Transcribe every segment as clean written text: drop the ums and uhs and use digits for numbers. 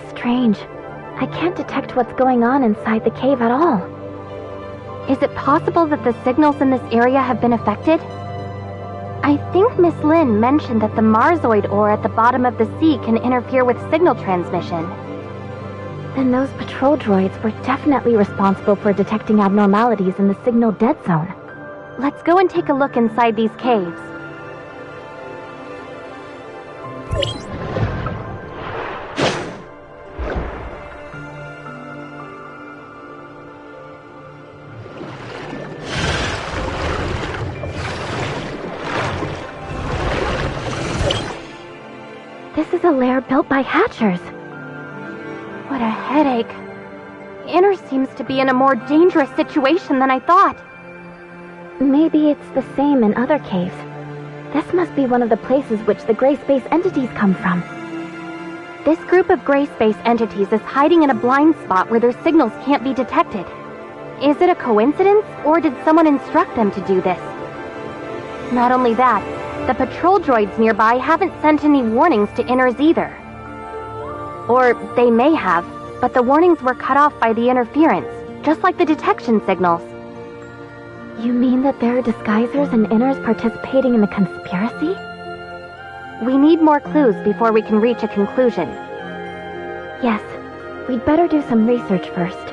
Strange. I can't detect what's going on inside the cave at all. Is it possible that the signals in this area have been affected? I think Miss Lin mentioned that the Marsoid ore at the bottom of the sea can interfere with signal transmission. Then those patrol droids were definitely responsible for detecting abnormalities in the signal dead zone. Let's go and take a look inside these caves. This is a lair built by Hatchers. What a headache. Inner seems to be in a more dangerous situation than I thought. Maybe it's the same in other caves. This must be one of the places which the gray space entities come from. This group of gray space entities is hiding in a blind spot where their signals can't be detected. Is it a coincidence, or did someone instruct them to do this? Not only that, the patrol droids nearby haven't sent any warnings to Inners either. Or they may have, but the warnings were cut off by the interference, just like the detection signals. You mean that there are disguisers and Inners participating in the conspiracy? We need more clues before we can reach a conclusion. Yes, we'd better do some research first.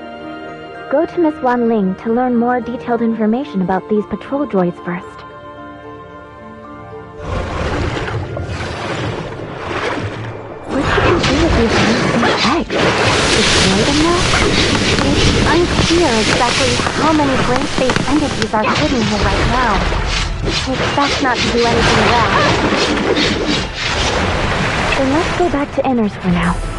Go to Miss Wan Ling to learn more detailed information about these patrol droids first. What should we do with these unseen eggs? Destroy them now? It's unclear exactly how many gray space entities are hidden here right now. I expect not to do anything rash. Then let's go back to Inners for now.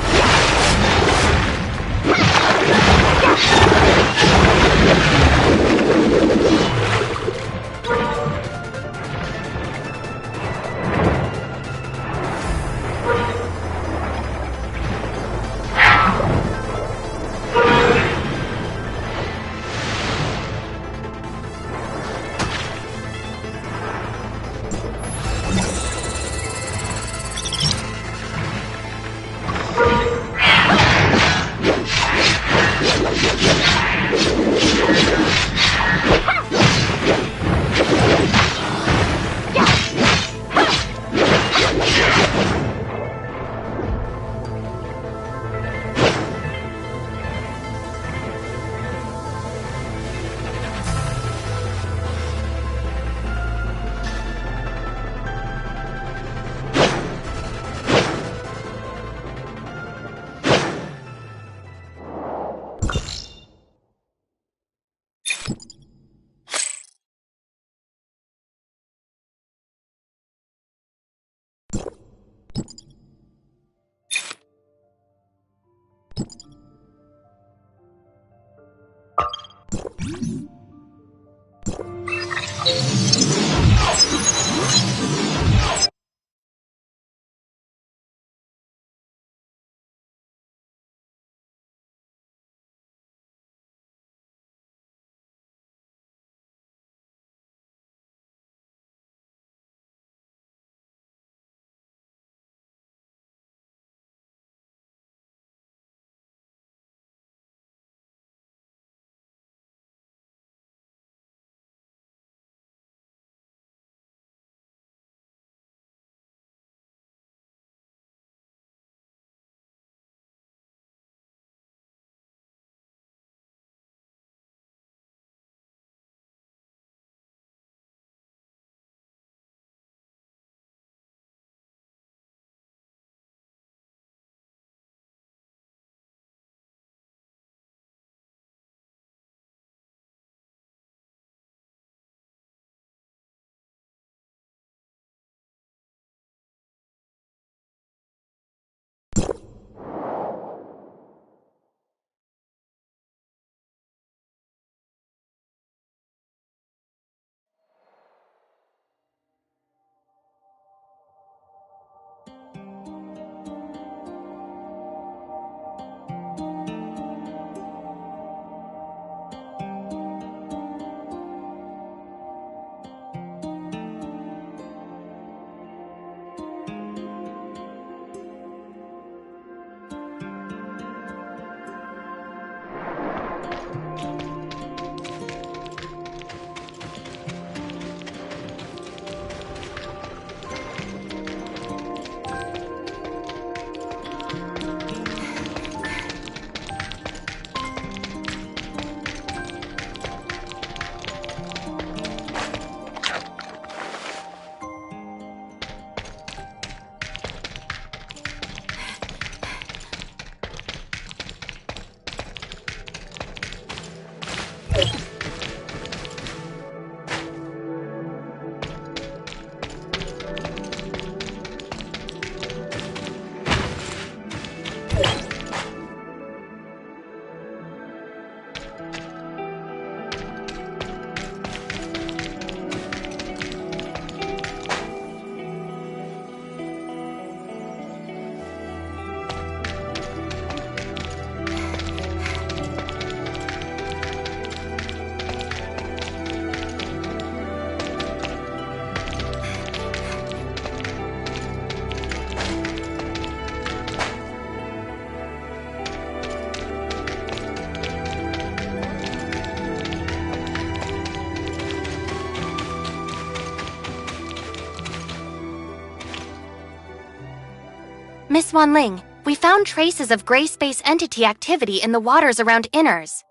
Miss Wanling, we found traces of gray space entity activity in the waters around Inners.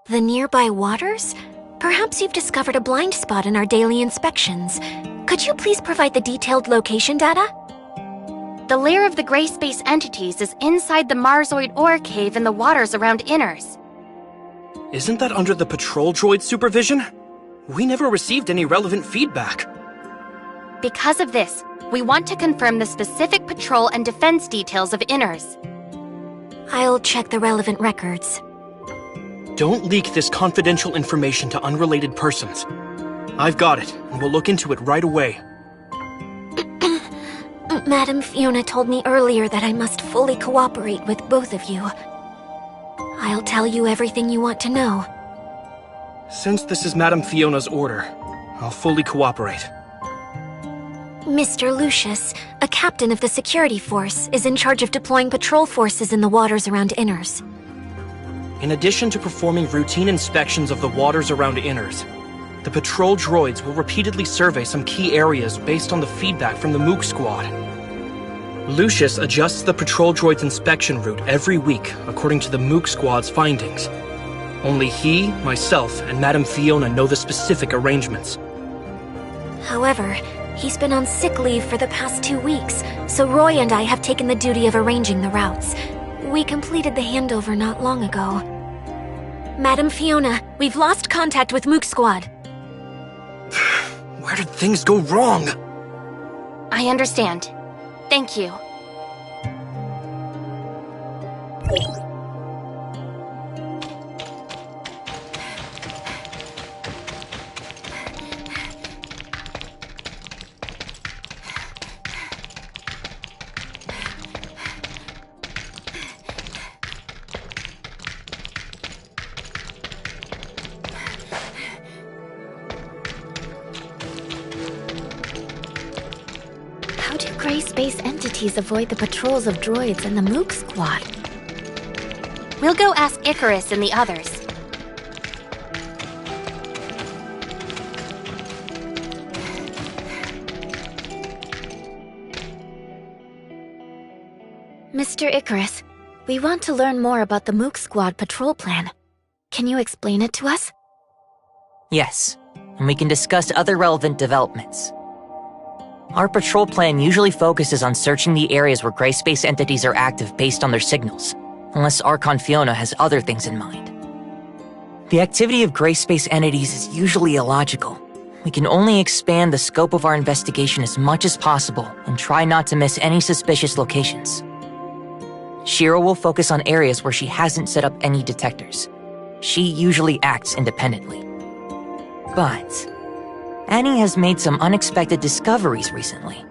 The nearby waters? Perhaps you've discovered a blind spot in our daily inspections. Could you please provide the detailed location data? The lair of the gray space entities is inside the Marsoid ore cave in the waters around Inners. Isn't that under the patrol droid's supervision? We never received any relevant feedback. Because of this, We want to confirm the specific patrol and defense details of Inners. I'll check the relevant records. Don't leak this confidential information to unrelated persons. I've got it, and we'll look into it right away. Madam Fiona told me earlier that I must fully cooperate with both of you. I'll tell you everything you want to know. Since this is Madam Fiona's order, I'll fully cooperate. Mr. Lucius, a captain of the security force, is in charge of deploying patrol forces in the waters around Inners. In addition to performing routine inspections of the waters around Inners, the patrol droids will repeatedly survey some key areas based on the feedback from the Mook squad. Lucius adjusts the patrol droid's inspection route every week according to the Mook squad's findings. Only he, myself, and Madame Fiona know the specific arrangements. However, he's been on sick leave for the past 2 weeks, so Roy and I have taken the duty of arranging the routes. We completed the handover not long ago. Madam Fiona, we've lost contact with Mook Squad. Where did things go wrong? I understand. Thank you. How do gray space entities avoid the patrols of droids and the Mook squad? We'll go ask Icarus and the others. Mr. Icarus, we want to learn more about the Mook squad patrol plan. Can you explain it to us? Yes, and we can discuss other relevant developments. Our patrol plan usually focuses on searching the areas where gray space entities are active based on their signals, unless Archon Fiona has other things in mind. The activity of gray space entities is usually illogical. We can only expand the scope of our investigation as much as possible and try not to miss any suspicious locations. Shiro will focus on areas where she hasn't set up any detectors. She usually acts independently. But Annie has made some unexpected discoveries recently.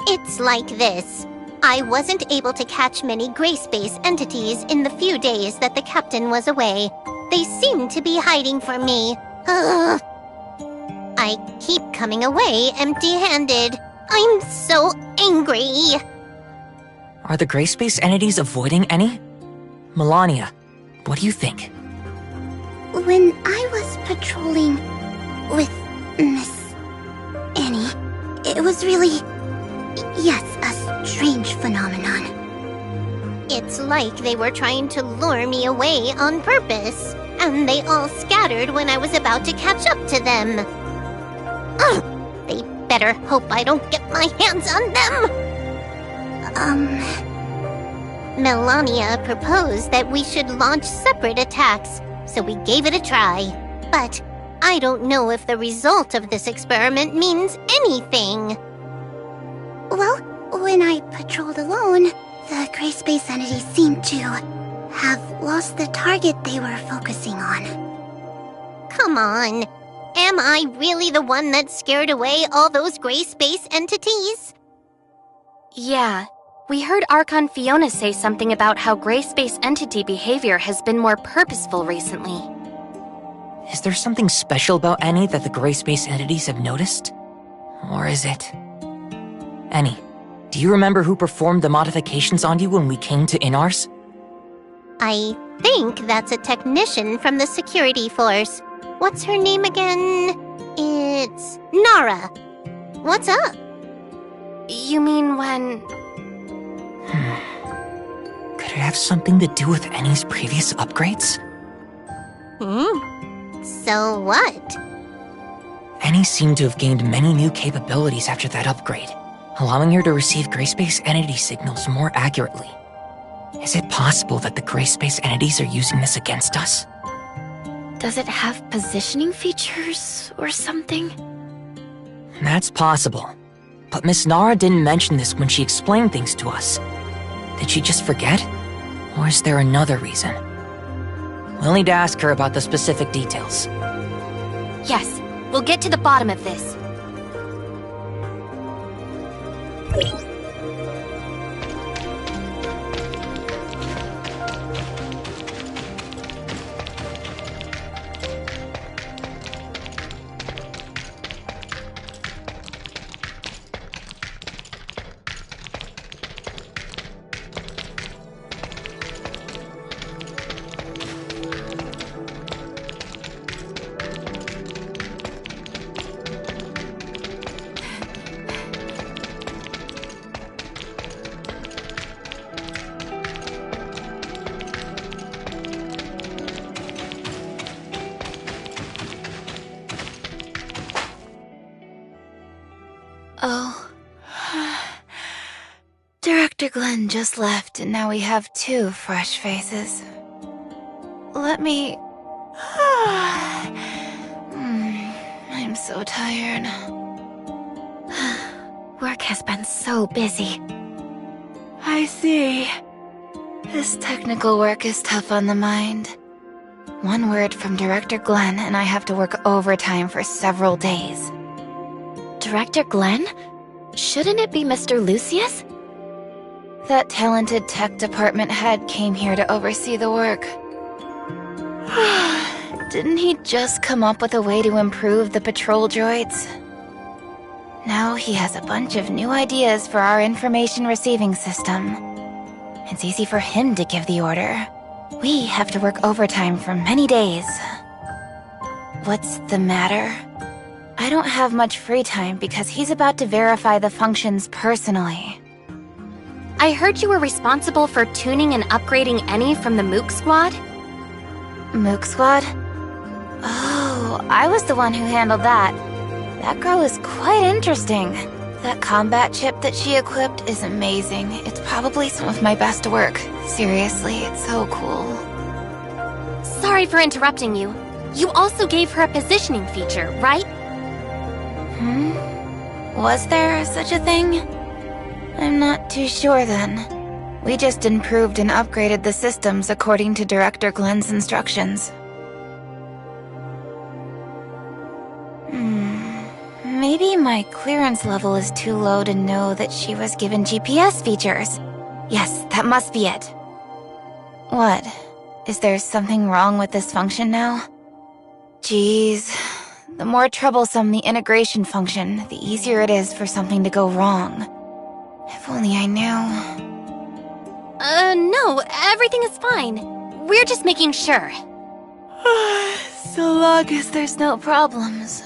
It's like this. I wasn't able to catch many gray space entities in the few days that the captain was away. They seem to be hiding from me. Ugh. I keep coming away empty-handed. I'm so angry. Are the gray space entities avoiding Annie? Melania, what do you think? When I was patrolling with Miss Annie, it was really, yes, a strange phenomenon. It's like they were trying to lure me away on purpose, and they all scattered when I was about to catch up to them. Ugh, they better hope I don't get my hands on them. Melania proposed that we should launch separate attacks, so we gave it a try. But I don't know if the result of this experiment means anything. Well, when I patrolled alone, the gray space entities seemed to have lost the target they were focusing on. Come on. Am I really the one that scared away all those gray space entities? Yeah. We heard Archon Fiona say something about how gray space entity behavior has been more purposeful recently. Is there something special about Annie that the gray space entities have noticed? Or is it... Annie, do you remember who performed the modifications on you when we came to Inars? I think that's a technician from the security force. What's her name again? It's Nara. What's up? You mean when... Could it have something to do with Annie's previous upgrades? So what? Annie seemed to have gained many new capabilities after that upgrade, allowing her to receive gray space entity signals more accurately. Is it possible that the gray space entities are using this against us? Does it have positioning features or something? That's possible. But Miss Nara didn't mention this when she explained things to us. Did she just forget? Or is there another reason? We'll need to ask her about the specific details. Yes, we'll get to the bottom of this. Oh. Director Glenn just left, and now we have 2 fresh faces. Let me... I'm so tired. Work has been so busy. I see. This technical work is tough on the mind. One word from Director Glenn, and I have to work overtime for several days. Director Glenn? Shouldn't it be Mr. Lucius? That talented tech department head came here to oversee the work. Didn't he just come up with a way to improve the patrol droids? Now he has a bunch of new ideas for our information receiving system. It's easy for him to give the order. We have to work overtime for many days. What's the matter? I don't have much free time because he's about to verify the functions personally. I heard you were responsible for tuning and upgrading any from the Mook Squad? Mook Squad? Oh, I was the one who handled that. That girl is quite interesting. That combat chip that she equipped is amazing. It's probably some of my best work. Seriously, it's so cool. Sorry for interrupting you. You also gave her a positioning feature, right? Was there such a thing? I'm not too sure then. We just improved and upgraded the systems according to Director Glenn's instructions. Maybe my clearance level is too low to know that she was given GPS features. Yes, that must be it. What? Is there something wrong with this function now? Jeez. The more troublesome the integration function, the easier it is for something to go wrong. If only I knew. No, everything is fine. We're just making sure. So long as there's no problems.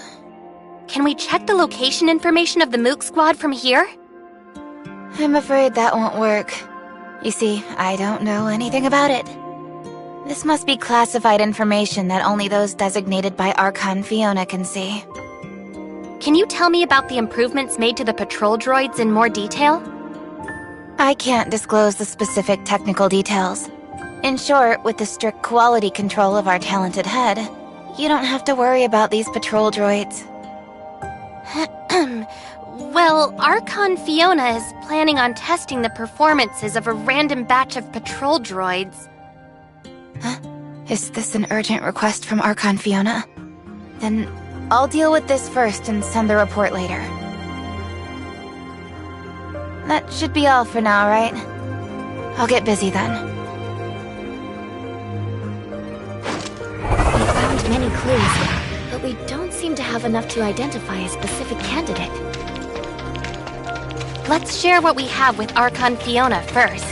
Can we check the location information of the Mook Squad from here? I'm afraid that won't work. You see, I don't know anything about it. This must be classified information that only those designated by Archon Fiona can see. Can you tell me about the improvements made to the patrol droids in more detail? I can't disclose the specific technical details. In short, with the strict quality control of our talented head, you don't have to worry about these patrol droids. Well, Archon Fiona is planning on testing the performances of a random batch of patrol droids. Huh? Is this an urgent request from Archon Fiona? Then I'll deal with this first and send the report later. That should be all for now, right? I'll get busy then. We found many clues, but we don't seem to have enough to identify a specific candidate. Let's share what we have with Archon Fiona first.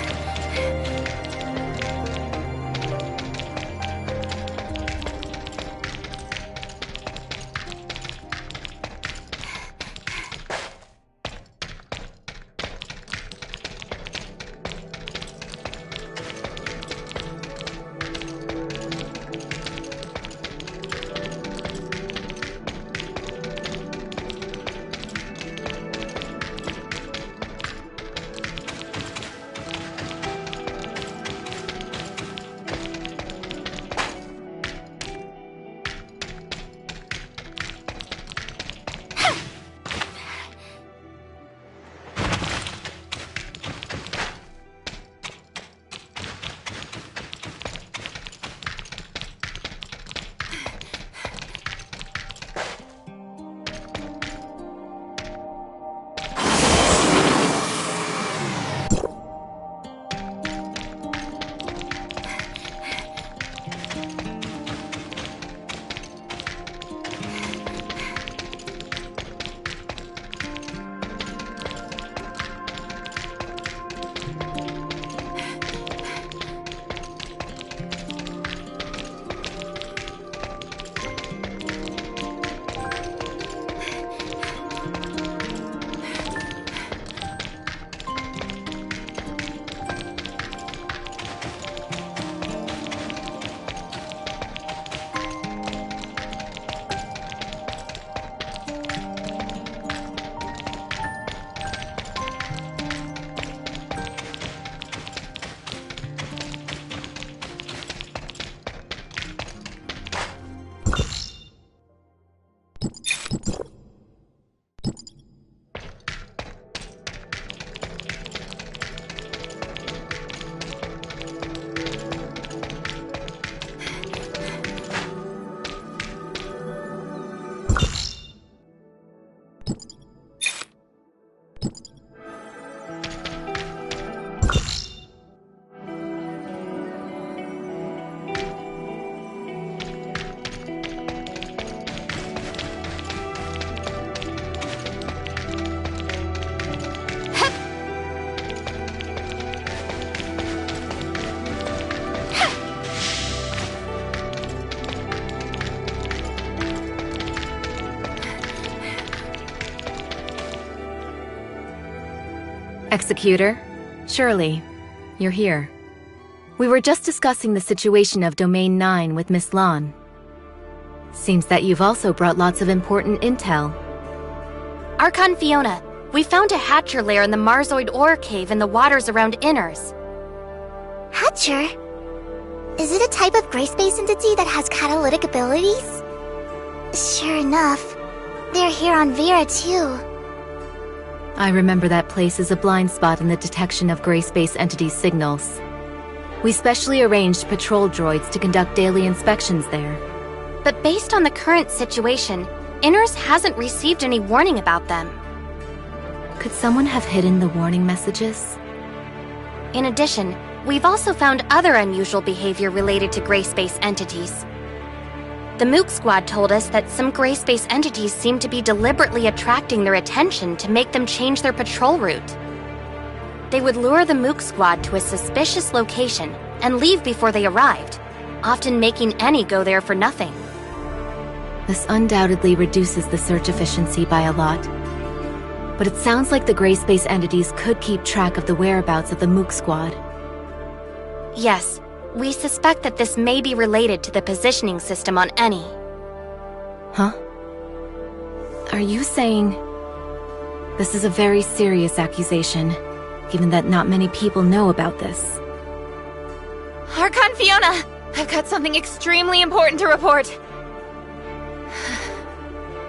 Executor, Shirley, you're here. We were just discussing the situation of Domain 9 with Miss Lon. Seems that you've also brought lots of important intel. Archon Fiona, we found a Hatcher lair in the Marzoid ore cave in the waters around Inners. Hatcher? Is it a type of gray space entity that has catalytic abilities? Sure enough. They're here on Vera, too. I remember that place as a blind spot in the detection of gray space entity signals. We specially arranged patrol droids to conduct daily inspections there. But based on the current situation, Inners hasn't received any warning about them. Could someone have hidden the warning messages? In addition, we've also found other unusual behavior related to gray space entities. The Mook Squad told us that some gray space entities seem to be deliberately attracting their attention to make them change their patrol route. They would lure the Mook Squad to a suspicious location and leave before they arrived, often making any go there for nothing. This undoubtedly reduces the search efficiency by a lot. But it sounds like the gray space entities could keep track of the whereabouts of the Mook Squad. Yes, we suspect that this may be related to the positioning system on Eni. Huh? Are you saying... This is a very serious accusation, given that not many people know about this. Archon Fiona! I've got something extremely important to report.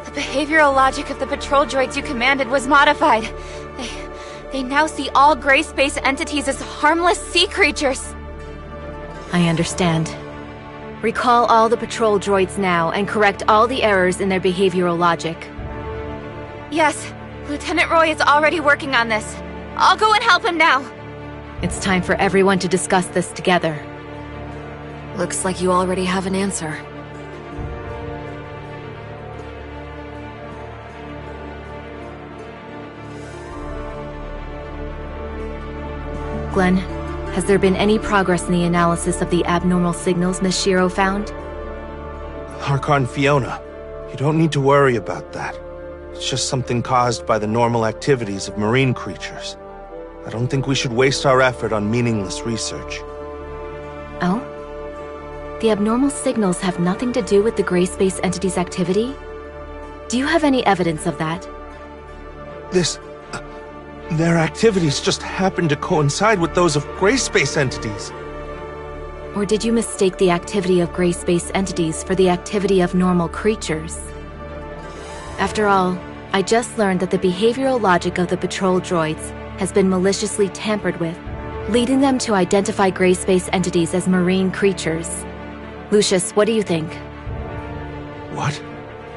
The behavioral logic of the patrol droids you commanded was modified. They now see all gray space entities as harmless sea creatures. I understand. Recall all the patrol droids now and correct all the errors in their behavioral logic. Yes, Lieutenant Roy is already working on this. I'll go and help him now. It's time for everyone to discuss this together. Looks like you already have an answer. Glenn, has there been any progress in the analysis of the abnormal signals Miss Shiro found? Archon Fiona, you don't need to worry about that. It's just something caused by the normal activities of marine creatures. I don't think we should waste our effort on meaningless research. Oh? The abnormal signals have nothing to do with the gray space entity's activity? Do you have any evidence of that? Their activities just happen to coincide with those of gray space entities. Or did you mistake the activity of gray space entities for the activity of normal creatures? After all, I just learned that the behavioral logic of the patrol droids has been maliciously tampered with, leading them to identify gray space entities as marine creatures. Lucius, what do you think? What?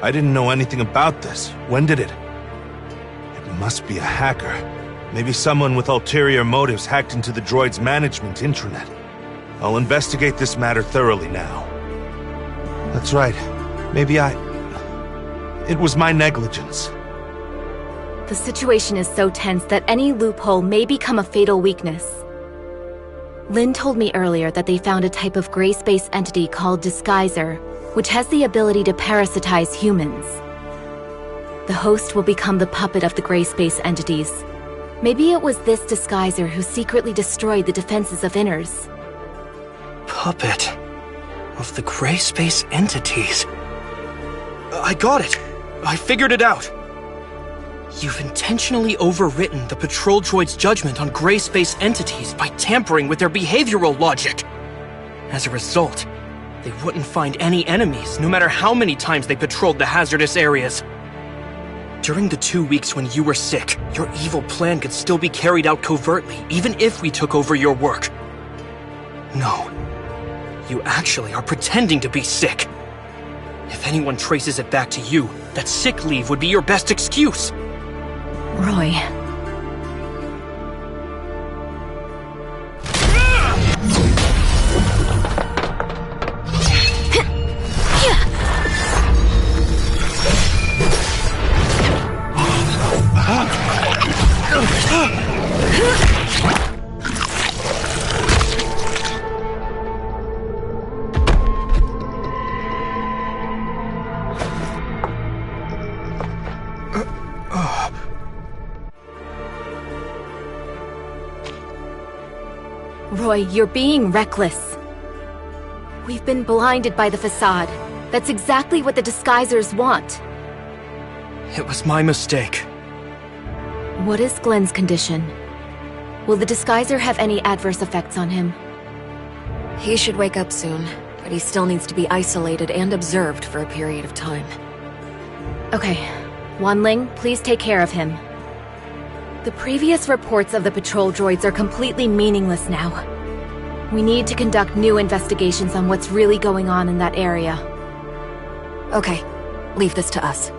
I didn't know anything about this. When did it? It must be a hacker. Maybe someone with ulterior motives hacked into the droid's management intranet. I'll investigate this matter thoroughly now. That's right. It was my negligence. The situation is so tense that any loophole may become a fatal weakness. Lynn told me earlier that they found a type of gray space entity called Disguiser, which has the ability to parasitize humans. The host will become the puppet of the gray space entities. Maybe it was this Disguiser who secretly destroyed the defenses of Inners. Puppet of the gray space entities. I got it! I figured it out! You've intentionally overwritten the patrol droid's judgment on gray space entities by tampering with their behavioral logic. As a result, they wouldn't find any enemies, no matter how many times they patrolled the hazardous areas. During the 2 weeks when you were sick, your evil plan could still be carried out covertly, even if we took over your work. No. You actually are pretending to be sick. If anyone traces it back to you, that sick leave would be your best excuse. Roy. Roy, you're being reckless. We've been blinded by the facade. That's exactly what the disguisers want. It was my mistake. What is Glenn's condition? Will the disguiser have any adverse effects on him? He should wake up soon, but he still needs to be isolated and observed for a period of time. Okay. Wanling, please take care of him. The previous reports of the patrol droids are completely meaningless now. We need to conduct new investigations on what's really going on in that area. Okay, leave this to us.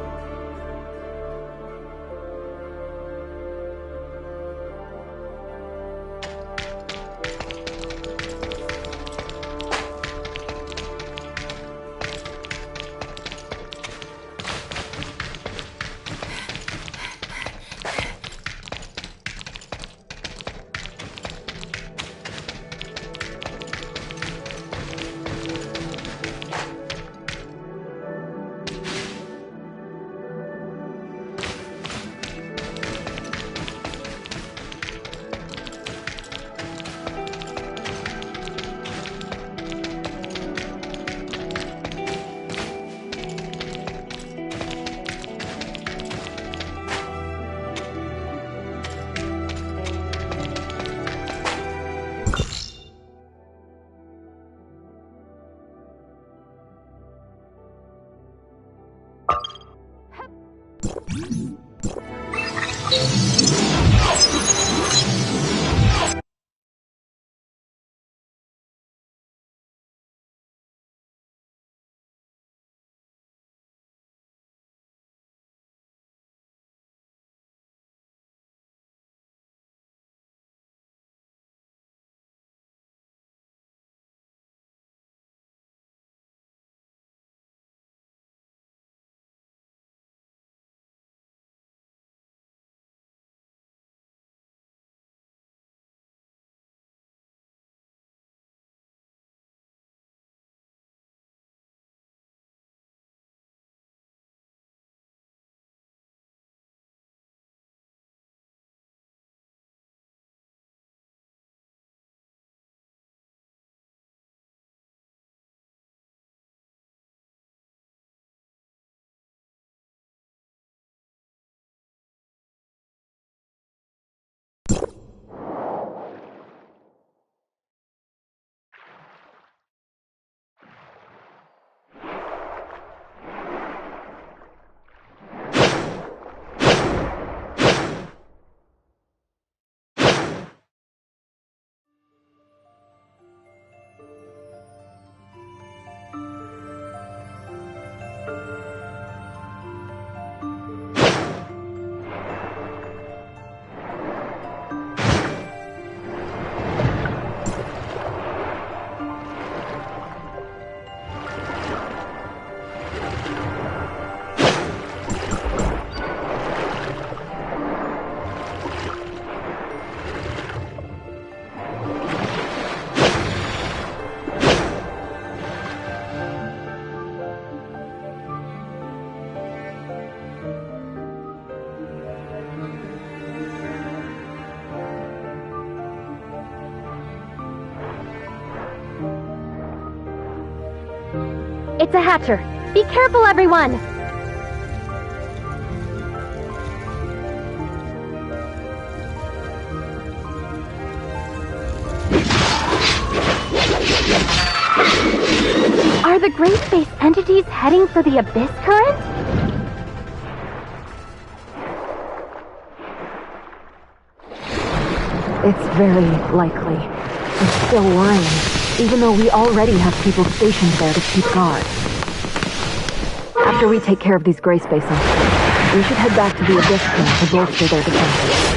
It's a hatcher. Be careful, everyone! Are the gray space entities heading for the Abyss Current? It's very likely. It's still worrying, even though we already have people stationed there to keep guard. After we take care of these gray space entities, we should head back to the Abyss Current to bolster their defenses.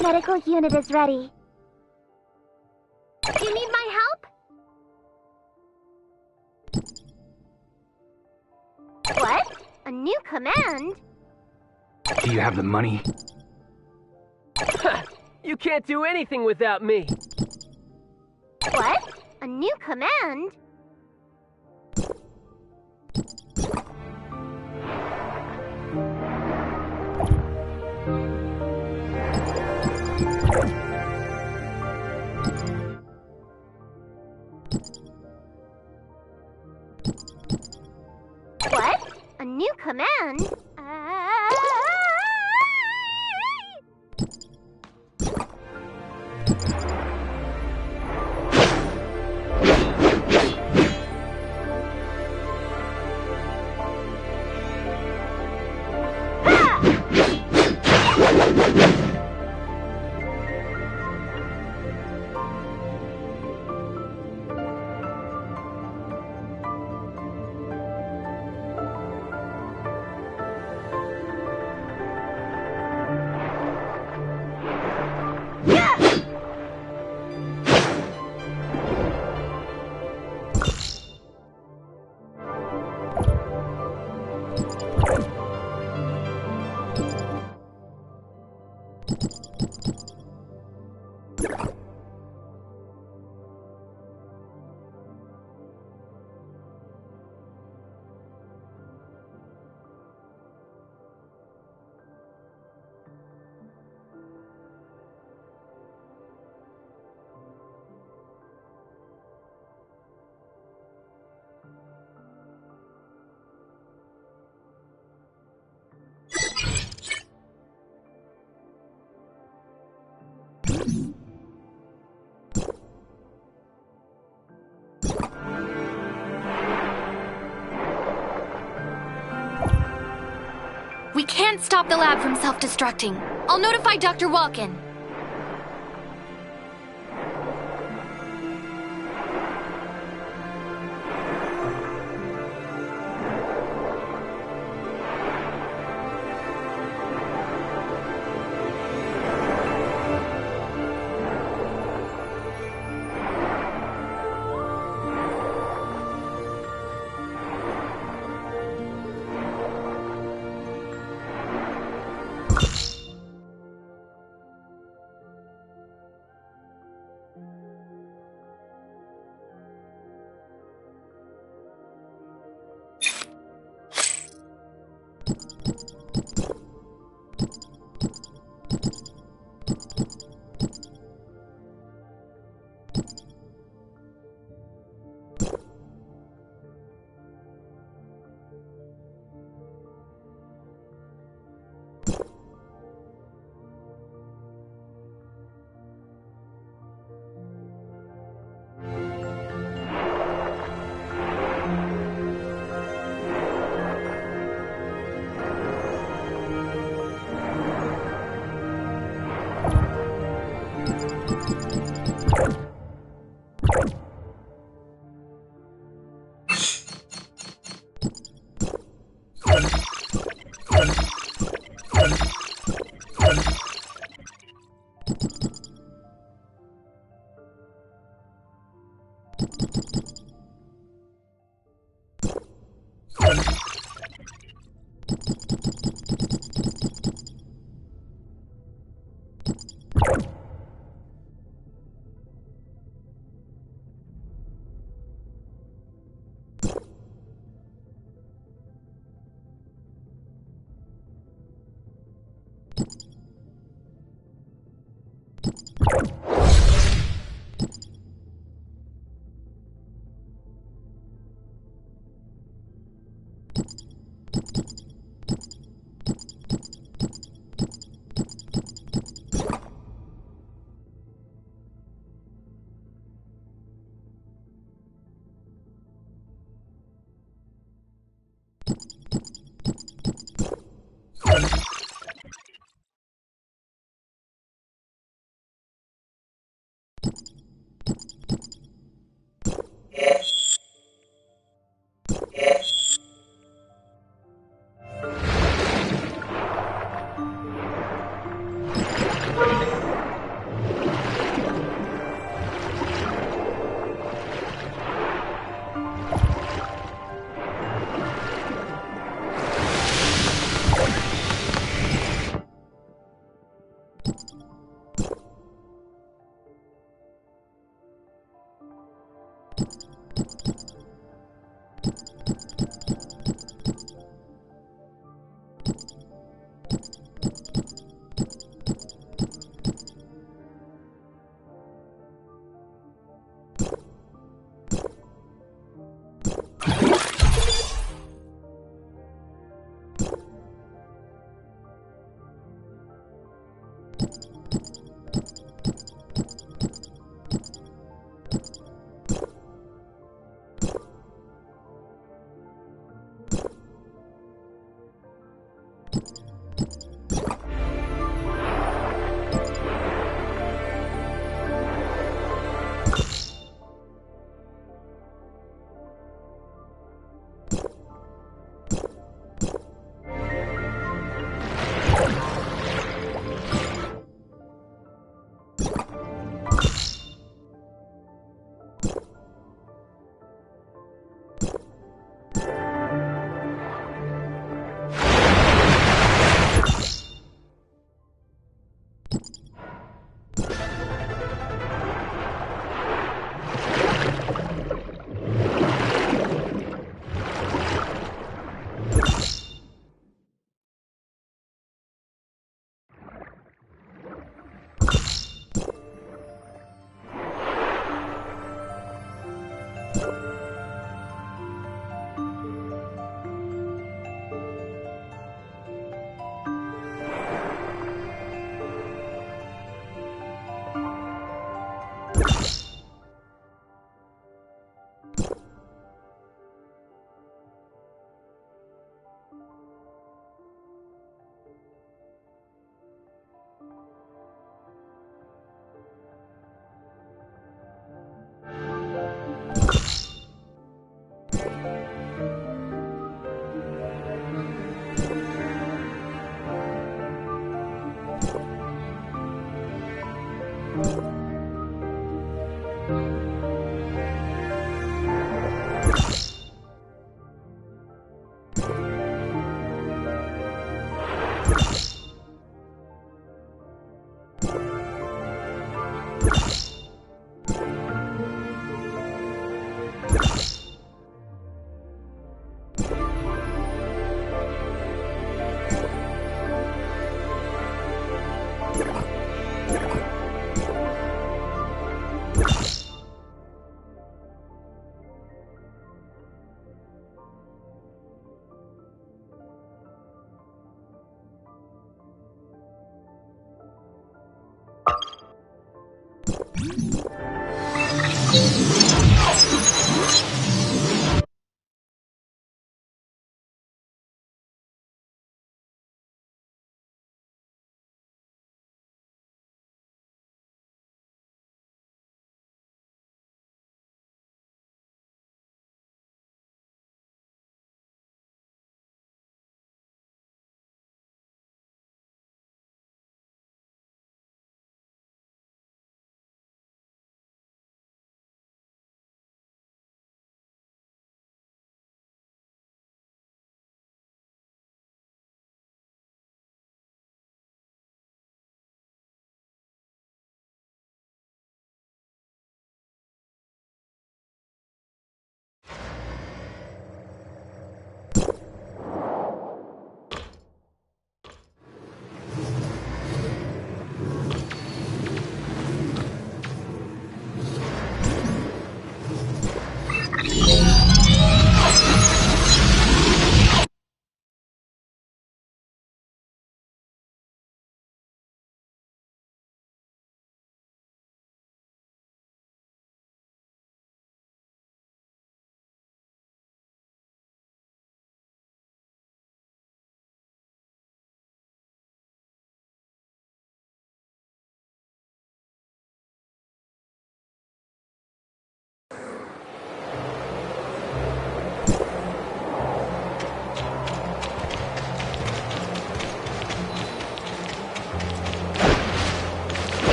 Medical unit is ready. You need my help? What? A new command? Do you have the money? You can't do anything without me. What? A new command? What? A new command? We can't stop the lab from self-destructing. I'll notify Dr. Walken.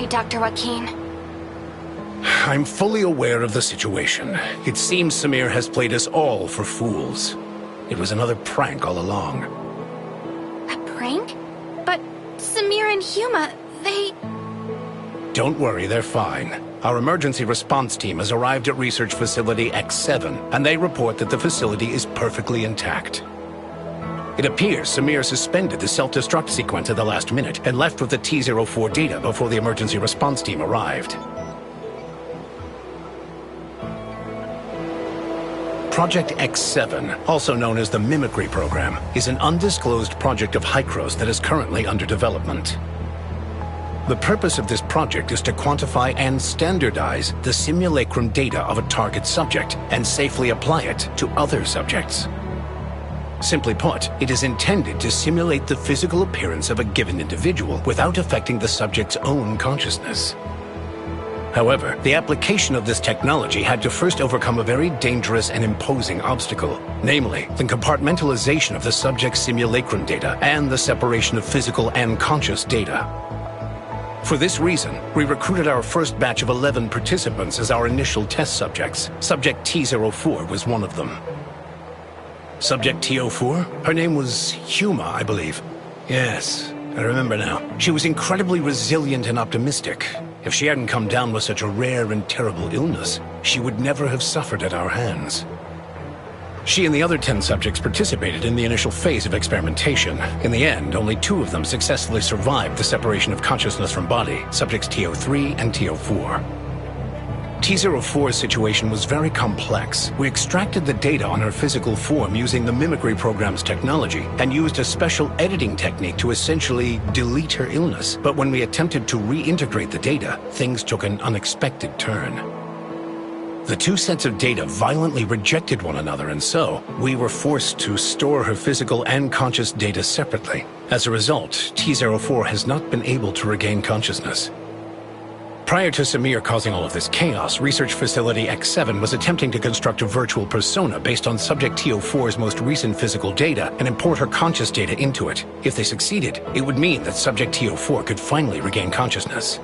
Dr. Joaquin. I'm fully aware of the situation. It seems Samir has played us all for fools. It was another prank all along. A prank? But Samir and Huma, they... Don't worry, they're fine. Our emergency response team has arrived at Research Facility X7, and they report that the facility is perfectly intact. It appears Samir suspended the self-destruct sequence at the last minute and left with the T-04 data before the emergency response team arrived. Project X7, also known as the Mimicry Program, is an undisclosed project of Hykros that is currently under development. The purpose of this project is to quantify and standardize the simulacrum data of a target subject and safely apply it to other subjects. Simply put, it is intended to simulate the physical appearance of a given individual without affecting the subject's own consciousness. However, the application of this technology had to first overcome a very dangerous and imposing obstacle, namely, the compartmentalization of the subject's simulacrum data and the separation of physical and conscious data. For this reason, we recruited our first batch of 11 participants as our initial test subjects. Subject T-04 was one of them. Subject T-04? Her name was Huma, I believe. Yes, I remember now. She was incredibly resilient and optimistic. If she hadn't come down with such a rare and terrible illness, she would never have suffered at our hands. She and the other 10 subjects participated in the initial phase of experimentation. In the end, only 2 of them successfully survived the separation of consciousness from body, subjects T-03 and T-04. T-04's situation was very complex. We extracted the data on her physical form using the Mimicry Program's technology and used a special editing technique to essentially delete her illness. But when we attempted to reintegrate the data, things took an unexpected turn. The 2 sets of data violently rejected one another, and so we were forced to store her physical and conscious data separately. As a result, T-04 has not been able to regain consciousness. Prior to Samir causing all of this chaos, Research Facility X7 was attempting to construct a virtual persona based on Subject T-04's most recent physical data and import her conscious data into it. If they succeeded, it would mean that Subject T-04 could finally regain consciousness.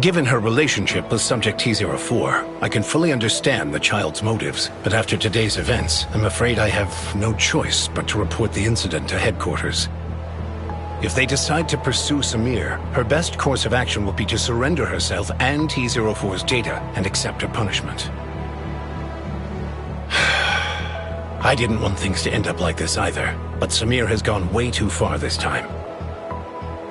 Given her relationship with Subject T-04, I can fully understand the child's motives, but after today's events, I'm afraid I have no choice but to report the incident to headquarters. If they decide to pursue Samir, her best course of action will be to surrender herself and T-04's data and accept her punishment. I didn't want things to end up like this either, but Samir has gone way too far this time.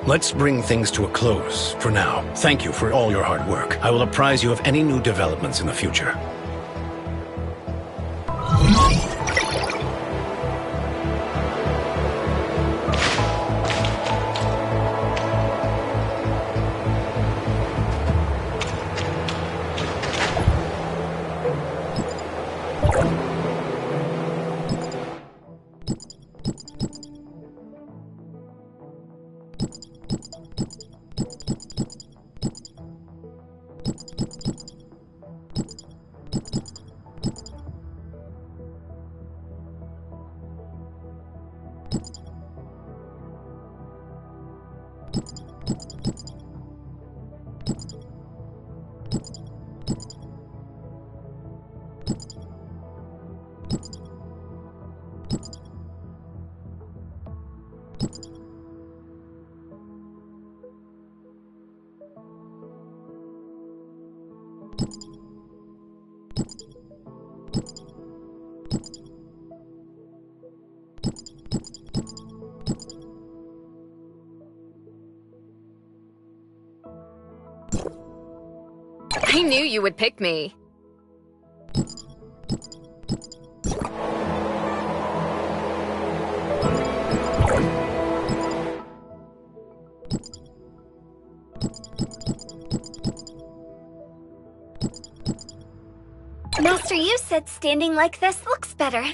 Let's bring things to a close for now. Thank you for all your hard work. I will apprise you of any new developments in the future. I knew you would pick me. Master, you said standing like this looks better.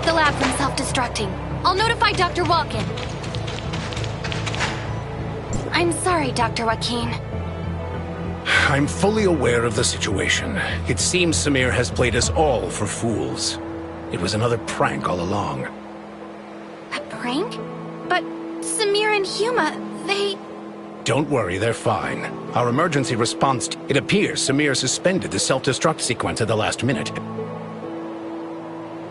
The lab from self-destructing. I'll notify Dr. Walken. I'm sorry, Dr. Joaquin. I'm fully aware of the situation. It seems Samir has played us all for fools. It was another prank all along. A prank? But Samir and Huma, they... Don't worry, they're fine. Our emergency response... It appears Samir suspended the self-destruct sequence at the last minute.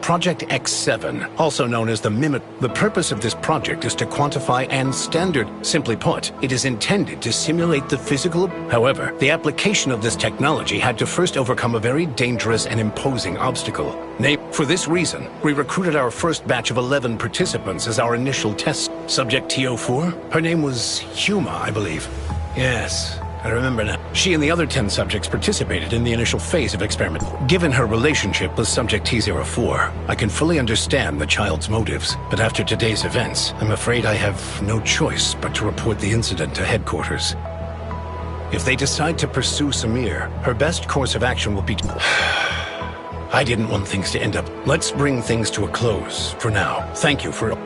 Project X7, also known as the Mimic. The purpose of this project is to quantify and standard. Simply put, it is intended to simulate the physical. However, the application of this technology had to first overcome a very dangerous and imposing obstacle. For this reason, we recruited our first batch of 11 participants as our initial test. Subject TO4? Her name was Huma, I believe. Yes, I remember now. She and the other 10 subjects participated in the initial phase of experiment. Given her relationship with Subject T04, I can fully understand the child's motives. But after today's events, I'm afraid I have no choice but to report the incident to headquarters. If they decide to pursue Samir, her best course of action will be... I didn't want things to end up. Let's bring things to a close for now. Thank you for...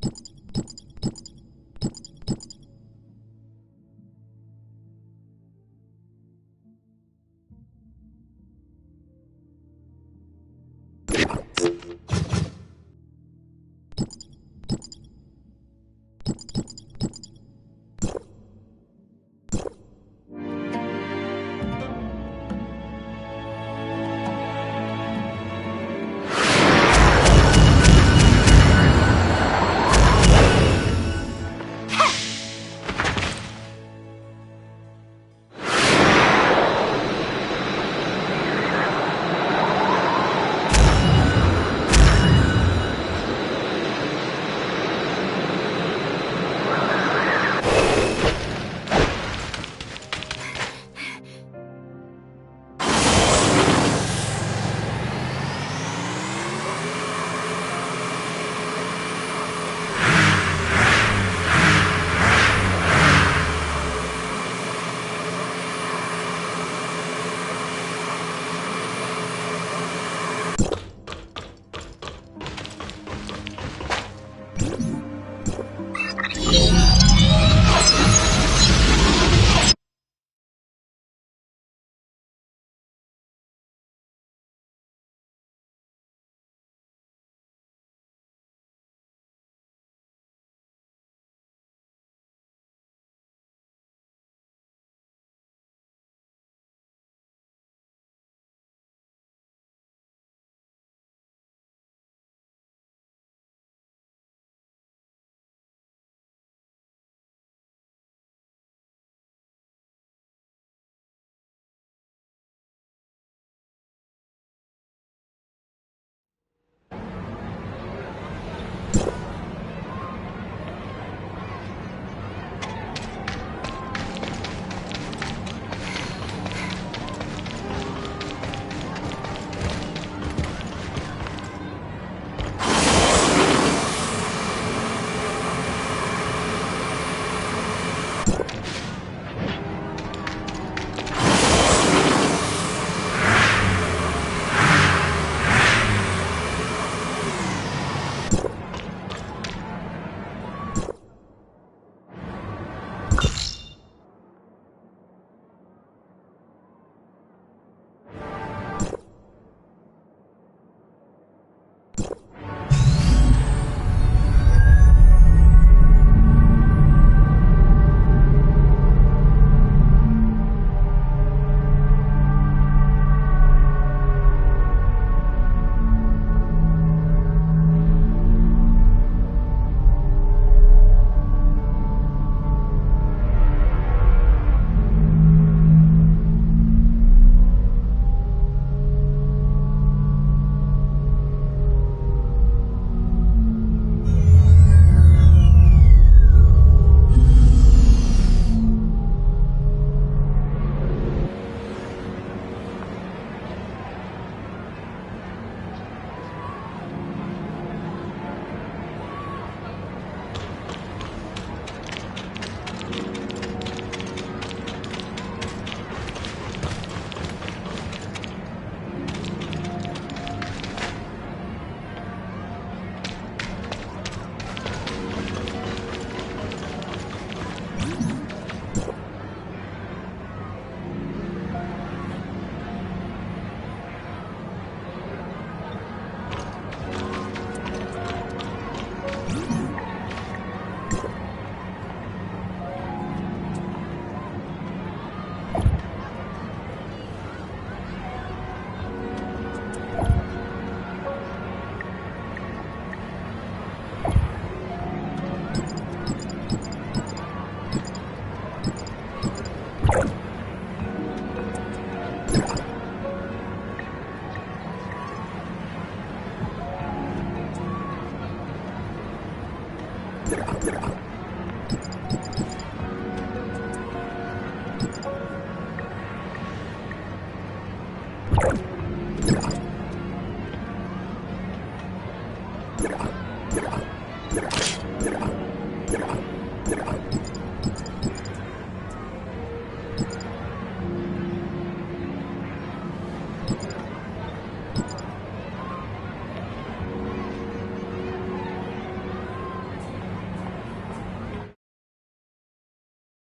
you